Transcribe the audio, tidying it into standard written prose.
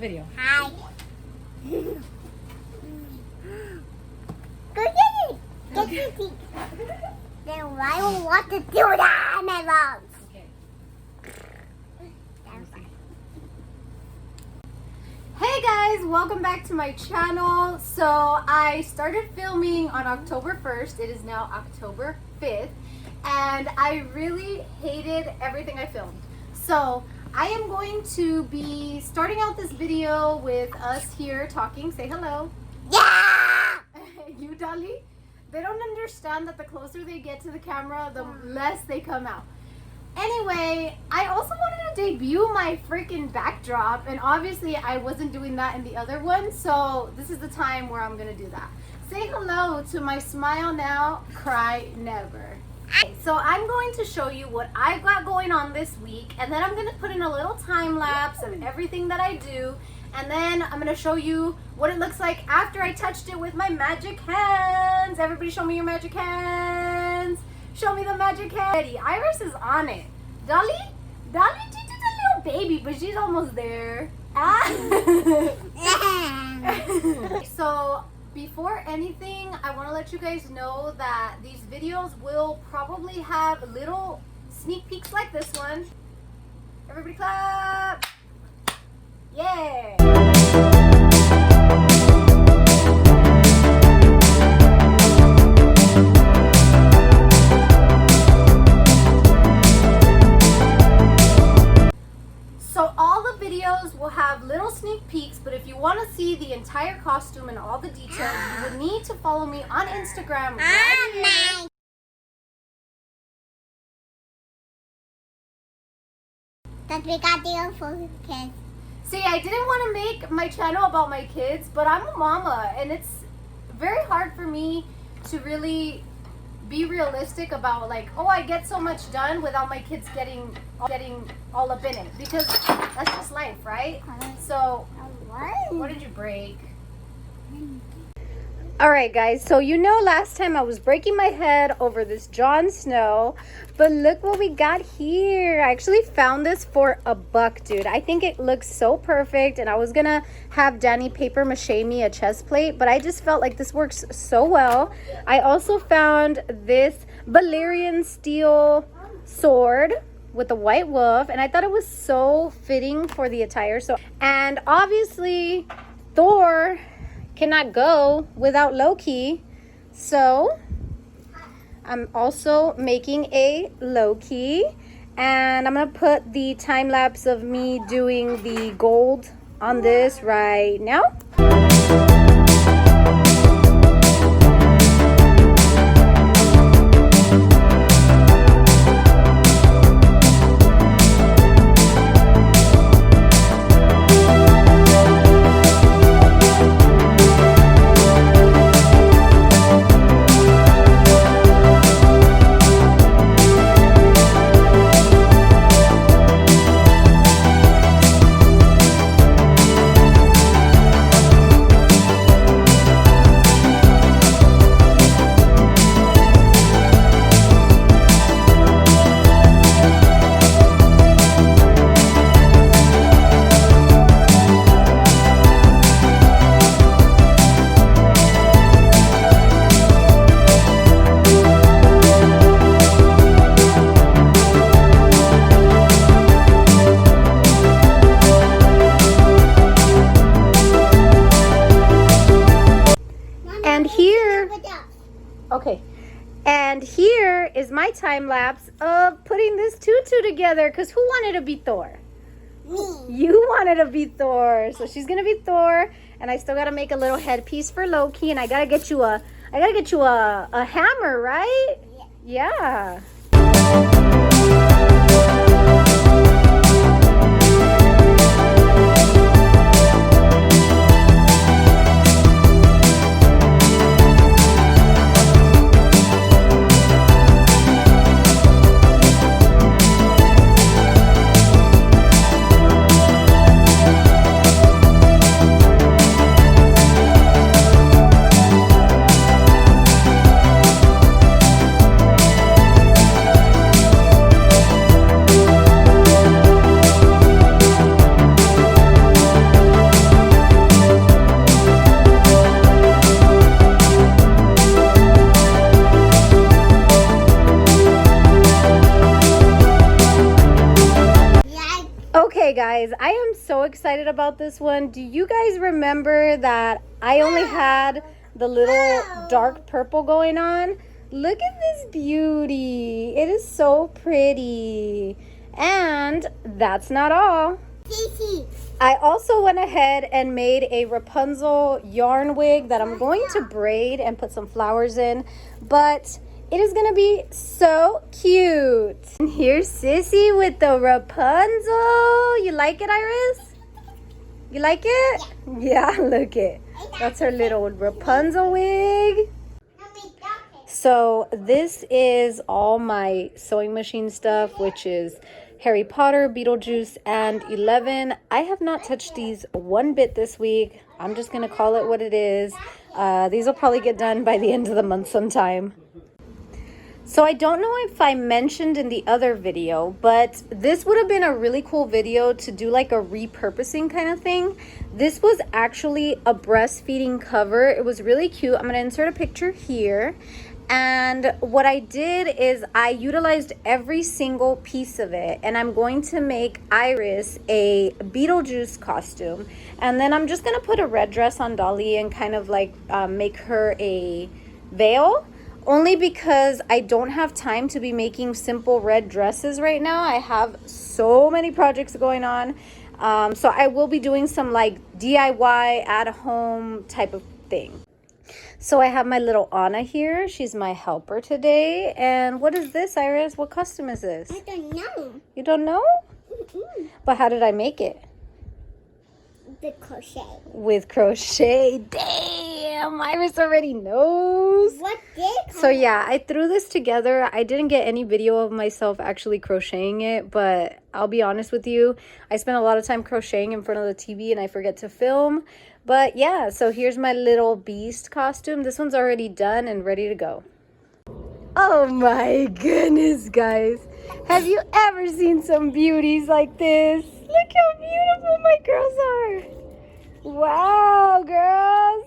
video. Hi. Go get it. Get your teeth. Then I don't want to do that in my lungs. Okay. Hey guys, welcome back to my channel. So I started filming on October 1st. It is now October 5th. And I really hated everything I filmed. So I am going to be starting out this video with us here talking. Say hello. Yeah! You, Dolly? They don't understand that the closer they get to the camera, the less they come out. Anyway, I also wanted to debut my freaking backdrop, and obviously I wasn't doing that in the other one, so this is the time where I'm gonna do that. Say hello to my smile now, cry never. Okay, so I'm going to show you what I've got going on this week, and then I'm gonna put in a little time lapse of everything that I do, and then I'm gonna show you what it looks like after I touched it with my magic hands. Everybody show me your magic hands. Show me the magic hands. Ready, Iris is on it. Dolly? Dolly, she's just a little baby, but she's almost there. So, before anything, I want to let you guys know that these videos will probably have little sneak peeks like this one. Everybody clap! Yeah! So all the videos will have little sneak peeks, but if you want to see the entire costume and all the details, you would need to follow me on Instagram right here. Because we got the for kids. See, I didn't want to make my channel about my kids, but I'm a mama, and it's very hard for me to really be realistic about, like, oh, I get so much done without my kids getting all up in it, because that's just life, right? So, what did you break? Alright guys, so you know last time I was breaking my head over this Jon Snow, but look what we got here. I actually found this for $1, dude. I think it looks so perfect, and I was gonna have Danny paper mache me a chest plate, but I just felt like this works so well. I also found this Valyrian steel sword with the white wolf, and I thought it was so fitting for the attire. So, and obviously Thor cannot go without Loki, so I'm also making a Loki, and I'm gonna put the time lapse of me doing the gold on this right now. Okay, and here is my time lapse of putting this tutu together, because who wanted to be Thor? Me. You wanted to be Thor, so she's gonna be Thor, and I still gotta make a little headpiece for Loki, and I gotta get you a hammer, right? Yeah. guys, I am so excited about this one. Do you guys remember that I only had the little dark purple going on? Look at this beauty. It is so pretty. And that's not all. I also went ahead and made a Rapunzel yarn wig that I'm going to braid and put some flowers in. But it is going to be so cute. And here's Sissy with the Rapunzel. You like it, Iris? You like it? Yeah, look it. That's her little Rapunzel wig. So this is all my sewing machine stuff, which is Harry Potter, Beetlejuice, and 11. I have not touched these one bit this week. I'm just going to call it what it is. These will probably get done by the end of the month sometime. So I don't know if I mentioned in the other video, but this would have been a really cool video to do like a repurposing kind of thing. This was actually a breastfeeding cover. It was really cute. I'm going to insert a picture here. And what I did is I utilized every single piece of it, and I'm going to make Iris a Beetlejuice costume. And then I'm just going to put a red dress on Dolly and kind of like make her a veil. Only because I don't have time to be making simple red dresses right now. I have so many projects going on. So I will be doing some like DIY at home type of thing. So I have my little Anna here. She's my helper today. And what is this, Iris? What costume is this? I don't know. You don't know? But how did I make it? The crochet. With crochet. Damn, Iris already knows. What did? So yeah, I threw this together. I didn't get any video of myself actually crocheting it, but I'll be honest with you, I spent a lot of time crocheting in front of the TV and I forget to film. But yeah, so here's my little beast costume. This one's already done and ready to go. Oh my goodness, guys. Have you ever seen some beauties like this? Look how beautiful my girls are. Wow, girls.